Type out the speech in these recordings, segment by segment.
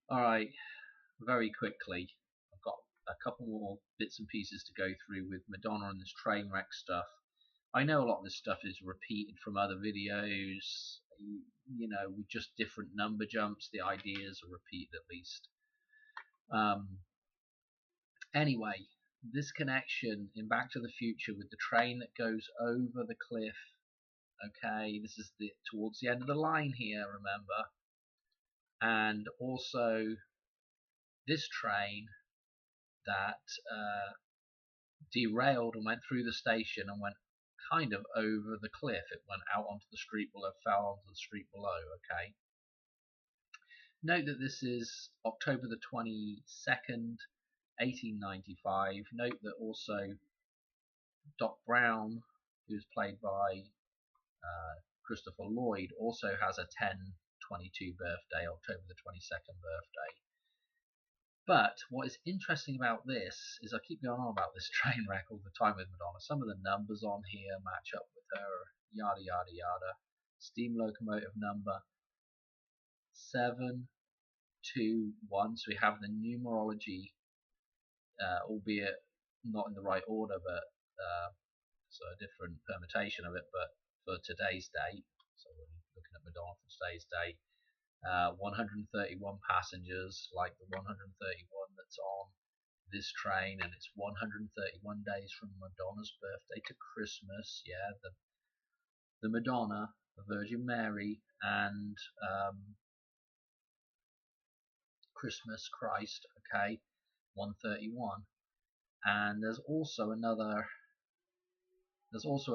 Alright, very quickly, I've got a couple more bits and pieces to go through with Madonna and this train wreck stuff. I know a lot of this stuff is repeated from other videos, with just different number jumps. The ideas are repeated at least. Um, anyway, this connection in Back to the Future with the train that goes over the cliff. Okay, this is towards the end of the line here, remember, and also this train that derailed and went through the station and went kind of over the cliff. It went out onto the street below, fell onto the street below. Okay. Note that this is October the 22nd, 1895. Note that also Doc Brown, who's played by Christopher Lloyd, also has a 10/22 birthday, October the 22nd birthday. But what is interesting about this is I keep going on about this train wreck all the time with Madonna. Some of the numbers on here match up with her, yada yada yada. Steam locomotive number 721. So we have the numerology, albeit not in the right order, but so a different permutation of it, but for today's date. So we're looking at Madonna for today's date. 131 passengers, like the 131 that's on this train, and it's 131 days from Madonna's birthday to Christmas. Yeah, the Madonna, the Virgin Mary, and Christmas Christ. Okay, 131, and there's also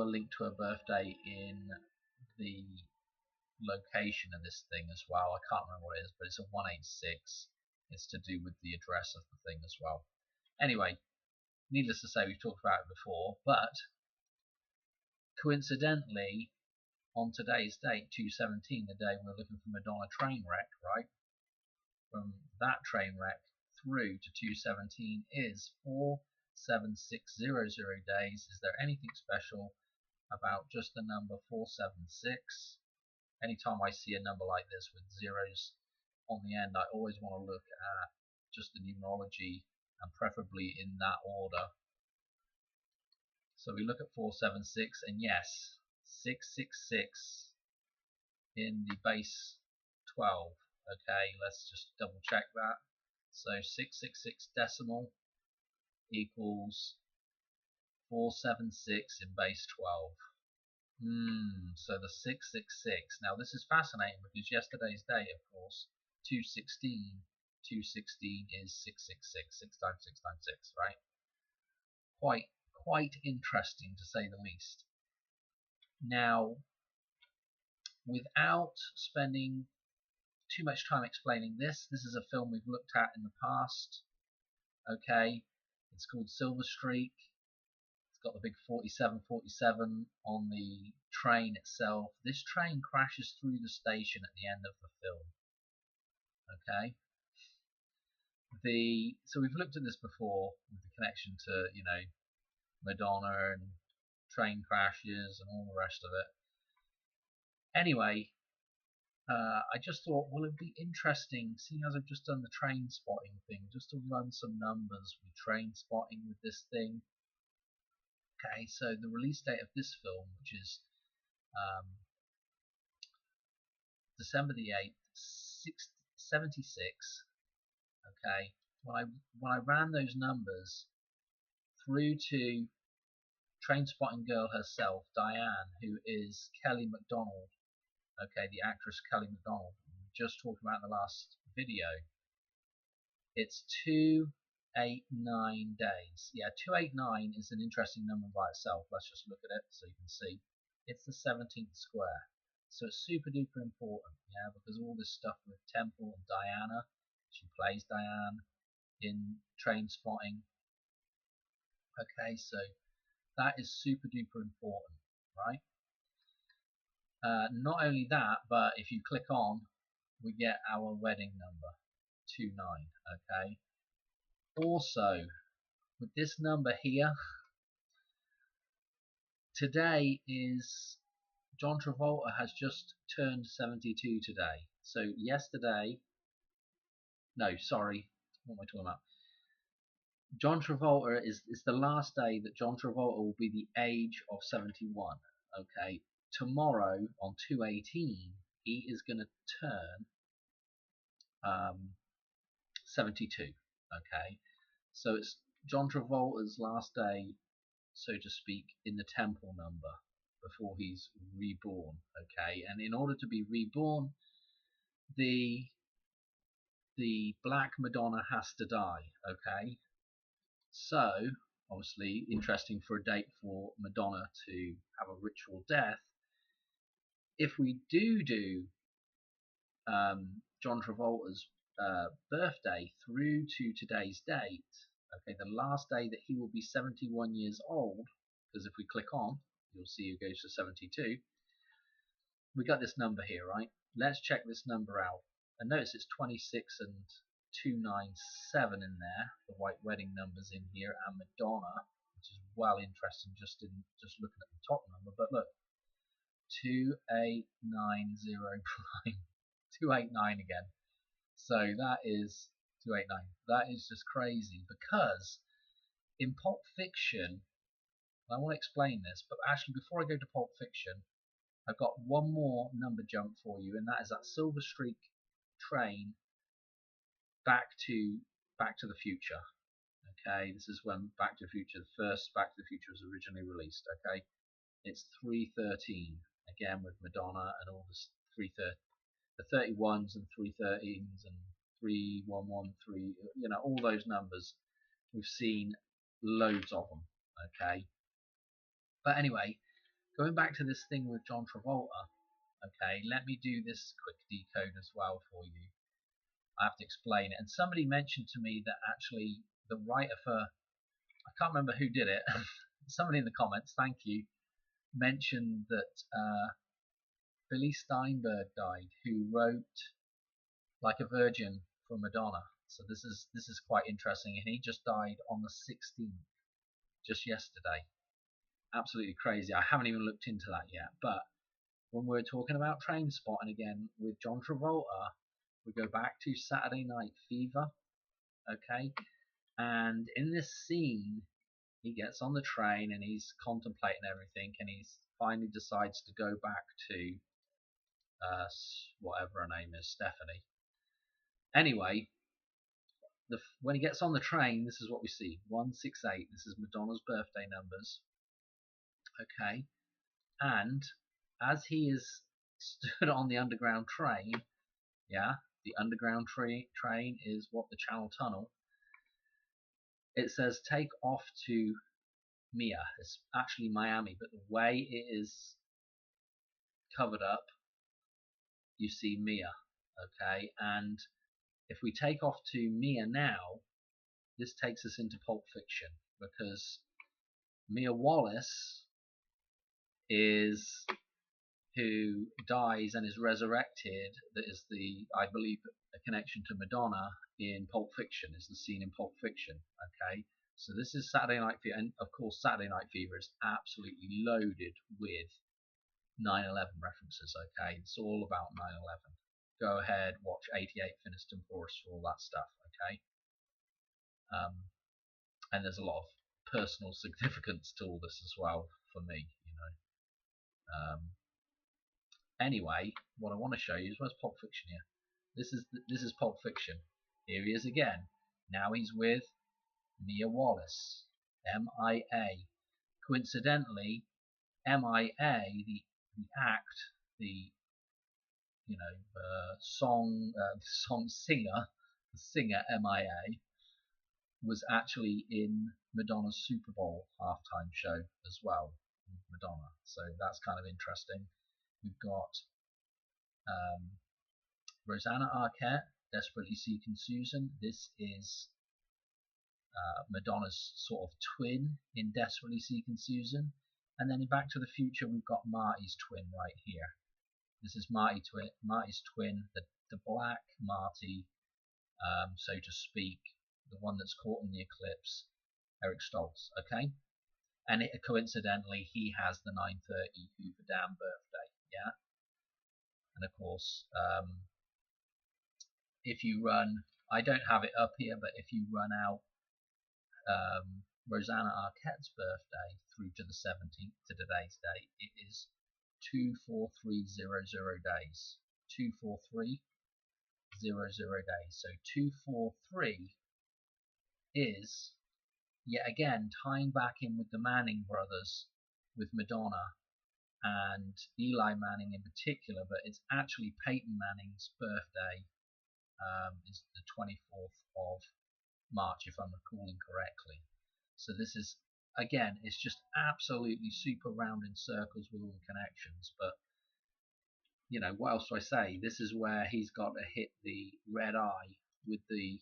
a link to her birthday in the location of this thing as well. I can't remember what it is, but it's a 186. It's to do with the address of the thing as well. Anyway, needless to say, we've talked about it before, but coincidentally, on today's date, 217, the day we're looking for Madonna train wreck, right? From that train wreck through to 217 is 47600 days. Is there anything special about just the number 476? Anytime I see a number like this with zeros on the end, I always want to look at just the numerology, and preferably in that order. So we look at 476, and yes, 666 in the base 12. Okay, let's just double check that. So 666 decimal equals 476 in base 12. So the 666. Now this is fascinating because yesterday's date, of course, 216. 216 is 666. 6 times 6 times 6, right? Quite interesting to say the least. Now, without spending too much time explaining this is a film we've looked at in the past. Okay, it's called Silver Streak. Got the big 4747 on the train itself. This train crashes through the station at the end of the film. Okay. So we've looked at this before with the connection to Madonna and train crashes and all the rest of it. Anyway, I just thought, well, it'd be interesting, seeing as I've just done the train spotting thing, just to run some numbers with train spotting with this thing. Okay, so the release date of this film, which is December the 8th, 76. Okay, when I ran those numbers through to train spotting girl herself, Diane, who is Kelly MacDonald. Okay, the actress Kelly MacDonald, we just talked about in the last video. It's 289 days. Yeah, 289 is an interesting number by itself. Let's just look at it so you can see. It's the 17th square. So it's super duper important, yeah, because all this stuff with Temple and Diana, she plays Diane in train spotting. Okay, so that is super duper important, right? Not only that, but if you click on, we get our wedding number, 29, okay? Also, with this number here, today is John Travolta has just turned 72 today. So yesterday No, sorry. What am I talking about? John Travolta is the last day that John Travolta will be the age of 71. Okay, tomorrow on 2/18, he is going to turn 72. Okay, so it's John Travolta's last day, so to speak, in the temple number before he's reborn. Okay, and in order to be reborn, the Black Madonna has to die. Okay, so obviously interesting for a date for Madonna to have a ritual death. If we do John Travolta's birthday through to today's date, okay, the last day that he will be 71 years old, because if we click on, you'll see he goes to 72. We got this number here, right? Let's check this number out. And notice it's 26 and 297 in there, the white wedding numbers in here, and Madonna, which is well interesting just looking at the top number. But look, 28909, 289 again. So that is 289. That is just crazy, because in Pulp Fiction, I want to explain this, but actually before I go to Pulp Fiction, I've got one more number jump for you, and that is that Silver Streak train back to the Future. Okay, this is when Back to the Future, the first Back to the Future was originally released. Okay, it's 313 again with Madonna and all this 330, the 31s and 313s and 3113, you know, all those numbers. We've seen loads of them. Okay, but anyway, going back to this thing with John Travolta. Okay, let me do this quick decode as well for you. I have to explain it. And somebody mentioned to me that actually the writer for, I can't remember who did it, somebody in the comments, thank you, mentioned that Billy Steinberg died, who wrote Like a Virgin for Madonna. So this is quite interesting, and he just died on the 16th, just yesterday. Absolutely crazy. I haven't even looked into that yet, but when we're talking about Trainspotting again with John Travolta, we go back to Saturday Night Fever, okay? And in this scene, he gets on the train and he's contemplating everything, and he finally decides to go back to whatever her name is, Stephanie. Anyway, when he gets on the train, this is what we see: 168. This is Madonna's birthday numbers, okay? And as he is stood on the underground train, yeah, the underground train is what, the Channel Tunnel. It says take off to Mia. It's actually Miami, but the way it is covered up, you see Mia, okay? And if we take off to Mia now, this takes us into Pulp Fiction, because Mia Wallace is who dies and is resurrected. That is I believe, a connection to Madonna in Pulp Fiction, is the scene in Pulp Fiction. Okay, so this is Saturday Night Fever, and of course Saturday Night Fever is absolutely loaded with 9/11 references. Okay, it's all about 9/11. Go ahead, watch 88 Finiston Forest for all that stuff. Okay, and there's a lot of personal significance to all this as well for me, you know. Anyway, what I want to show you is, where's Pulp Fiction here? This is Pulp Fiction. Here he is again. Now he's with Mia Wallace, M.I.A. Coincidentally, M.I.A. the act, the song singer, the singer M.I.A. was actually in Madonna's Super Bowl halftime show as well with Madonna. So that's kind of interesting. We've got Rosanna Arquette, Desperately Seeking Susan. This is Madonna's sort of twin in Desperately Seeking Susan. And then in Back to the Future, we've got Marty's twin right here. This is Marty's twin, the black Marty, so to speak, the one that's caught in the eclipse, Eric Stoltz, okay? And coincidentally, he has the 9:30 Hoover Dam birthday, yeah? And of course, if you run, I don't have it up here, but if you run out Rosanna Arquette's birthday through to the 17th to today's date, it is 24300 days. 24300 days. So 243 is yet again tying back in with the Manning brothers, with Madonna and Eli Manning in particular, but it's actually Peyton Manning's birthday is the 24th of March, if I'm recalling correctly. So this is, again, it's just absolutely super round in circles with all the connections. But, you know, what else do I say? This is where he's got to hit the red eye with the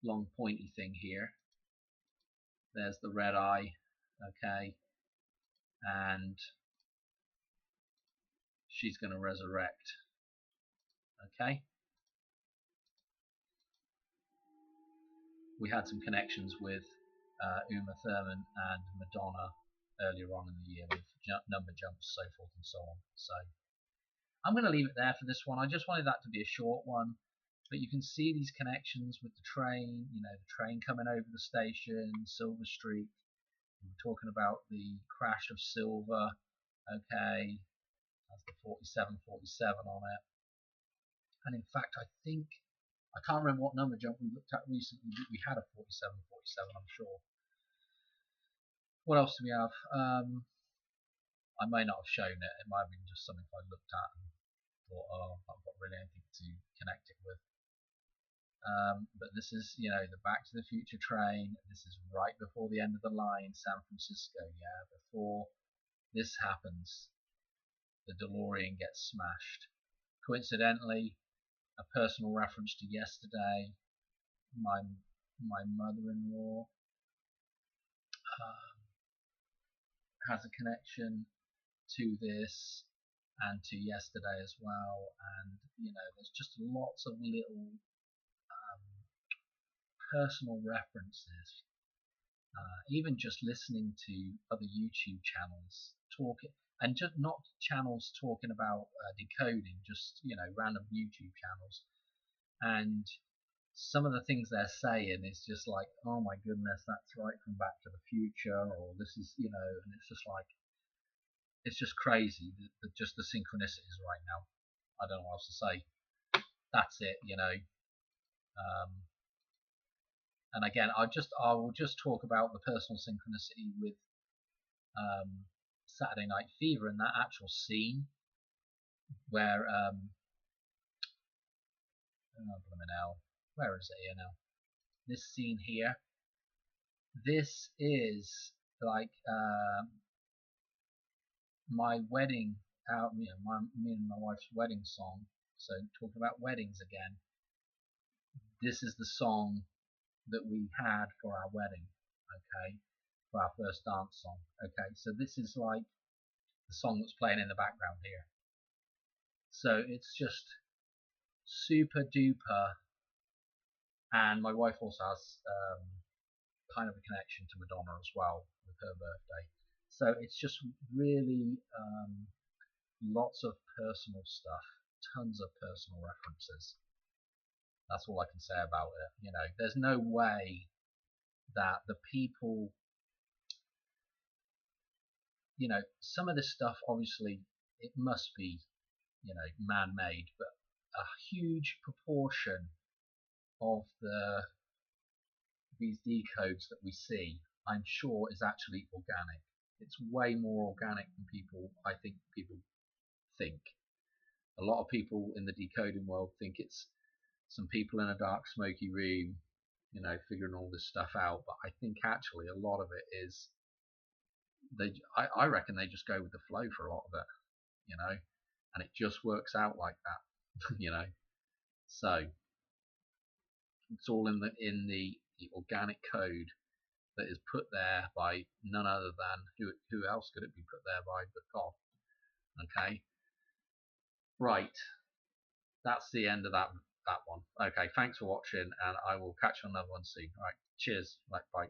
long pointy thing here. There's the red eye, okay, and she's going to resurrect, okay. We had some connections with Uma Thurman and Madonna earlier on in the year with number jumps, so forth and so on. So I'm going to leave it there for this one. I just wanted that to be a short one, but you can see these connections with the train, you know, the train coming over the station, Silver Street. We're talking about the crash of Silver, okay, has the 4747 on it. And in fact, I can't remember what number jump we looked at recently, but we had a 4747, I'm sure. What else do we have? I may not have shown it. It might have been just something I looked at and thought, oh, I've got really anything to connect it with. But this is, you know, the Back to the Future train. This is right before the end of the line, San Francisco. Yeah, before this happens, the DeLorean gets smashed. Coincidentally, a personal reference to yesterday. My mother-in-law has a connection to this and to yesterday as well, and you know, there's just lots of little personal references. Even just listening to other YouTube channels talking, and just not channels talking about decoding, just, you know, random YouTube channels, and some of the things they're saying is just like, oh my goodness, that's right from Back to the Future, or this is, you know, and it's just like, it's just crazy, just the synchronicities right now. I don't know what else to say. That's it, you know. And again, I will just talk about the personal synchronicity with Saturday Night Fever and that actual scene where where is it here now? This scene here. This is like my wedding out, you know, me and my wife's wedding song. So talking about weddings again. This is the song that we had for our wedding, okay, for our first dance song, okay. So this is like the song that's playing in the background here. So it's just super duper. And my wife also has kind of a connection to Madonna as well with her birthday. So it's just really lots of personal stuff, tons of personal references. That's all I can say about it. You know, there's no way that the people, you know, some of this stuff obviously it must be, you know, man-made, but a huge proportion of these decodes that we see, I'm sure, is actually organic. It's way more organic than I think people think. A lot of people in the decoding world think it's some people in a dark, smoky room, you know, figuring all this stuff out. But I think actually a lot of it is I reckon they just go with the flow for a lot of it, you know, and it just works out like that, you know. So it's all in the organic code that is put there by none other than who else could it be put there by but God. Okay, right. That's the end of that one. Okay, thanks for watching, and I will catch you on another one soon. All right, cheers. Right, bye.